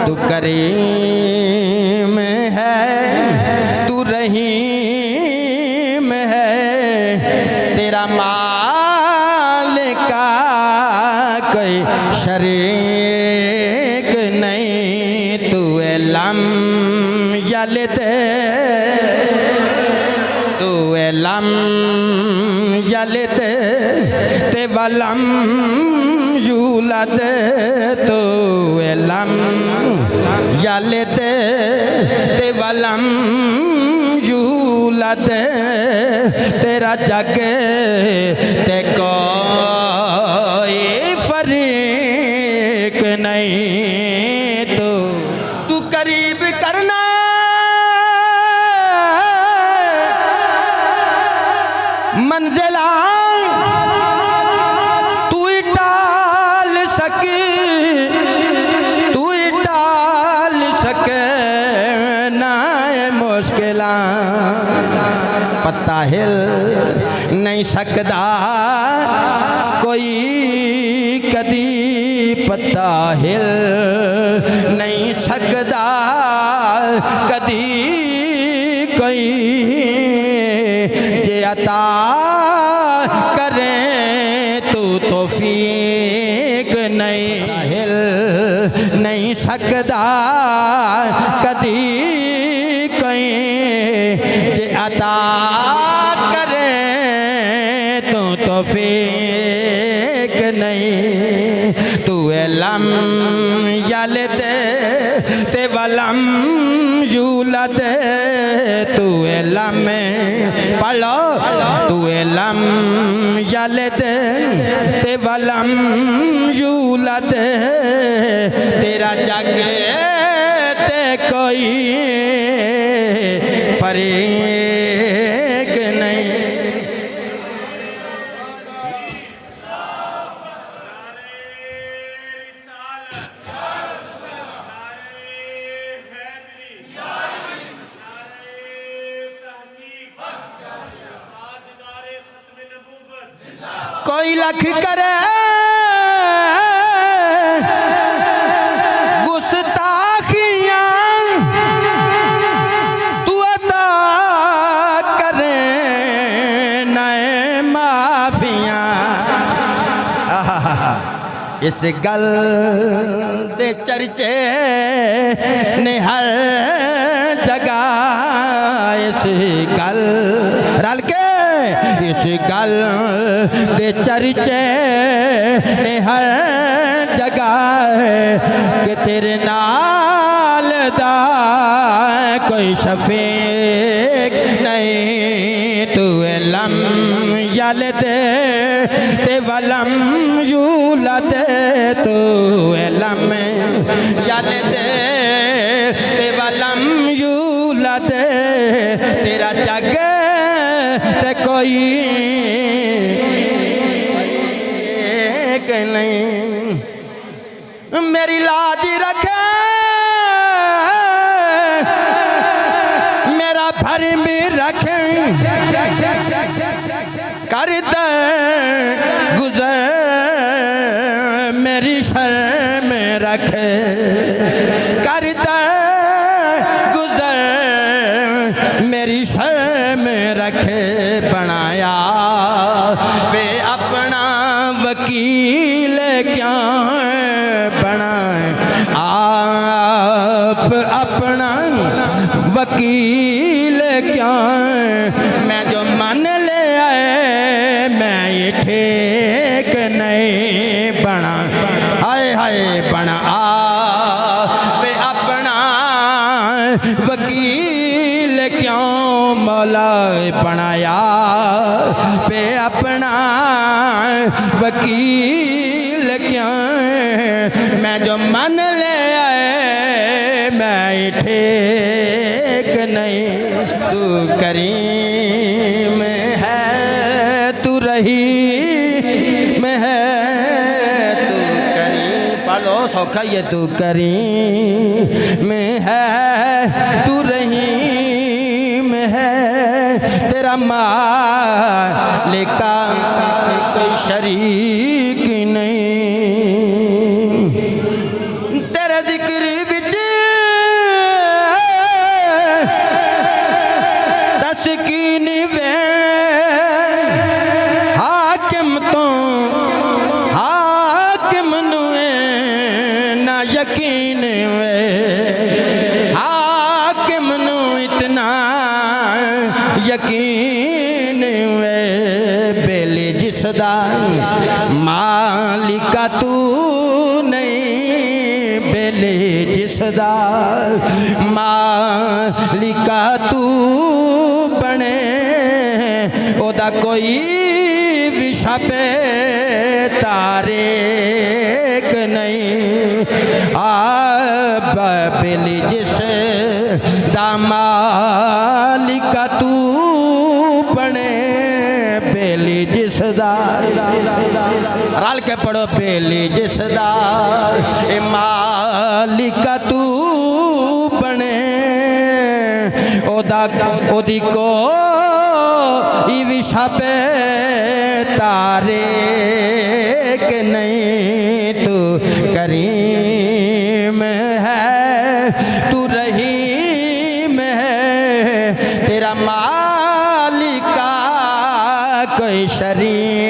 तू करीम है, तू रहीम है, तेरा मालिक का कोई शरीक नहीं। तू लम यलिद, तू लम यलिद ते वलम यूलद, तू लम यलिद ते वलम यूलद, तेरा जग ते कोई फरीक नहीं। तू करीब करना मंजिला, तू ही टाल सके, तू ही टाल सके ना मुश्किल पता हिल नहीं सकता कोई कदी, पता हिल नहीं सकता कदी कोई, ये अता करें तू तौफीक नहीं, हिल नहीं सकता कदी कोई, ये अता करें तू तौफीक नहीं। तू लम यलिद ते वलम यूलद, तू लम पढ़ो, तू लम यलिद ते वलम यूलद, तेरा जग ते कोई फरीक नहीं। कोई लख करे गुस्ताखियां, तू अता करे नए माफियां। इस गल दे चर्चे ने हर जगह, इस गल रल के इस गल दे चर्चे ने हर जगह, कि तेरे नाल दा कोई शफीक नहीं। तू लम यलिद ते वलम यूलद, तू लम यलिद ते वलम यूलद, तेरा जग ते कोई एक नहीं। मेरी लाज रखे मेरा भरम भी रखे, कर दे गुजर मेरी शर्म रखे, कर दे गुजर मेरी शर्म रखे। बनाया वे अपना वकील क्या बनाए, आप अपना वकील क्या, मैं जो मन ले आए मैं ये ठीक नहीं बना। हाय हाय बना वे अपना वकील क्यों, मौला बनाया वे अपना वकील क्यों, मैं जो मन ले आए मैं ठीक नहीं। तू करीम है, तू रहीम है, तू करीम पालो सौखा ये, तू करीम है, तू रहीम है, तेरा मालिक का कोई शरीक नहीं। तेरे जिक्र विच यकीन वे हाकिम नू इतना यकीन वे बेली जिसदा मालिका तू नहीं बेली जिसदा मालिका तू बने ओदा कोई विशा पे तारे नहीं बेली जिस मालिका तू बने बेली जिसदा रल के पढ़ो बेली जिसदा मालिका तू बने ओदी को विशा पे तारे के नहीं तू करीम है तू रहीम है तेरा मालिका कोई शरीक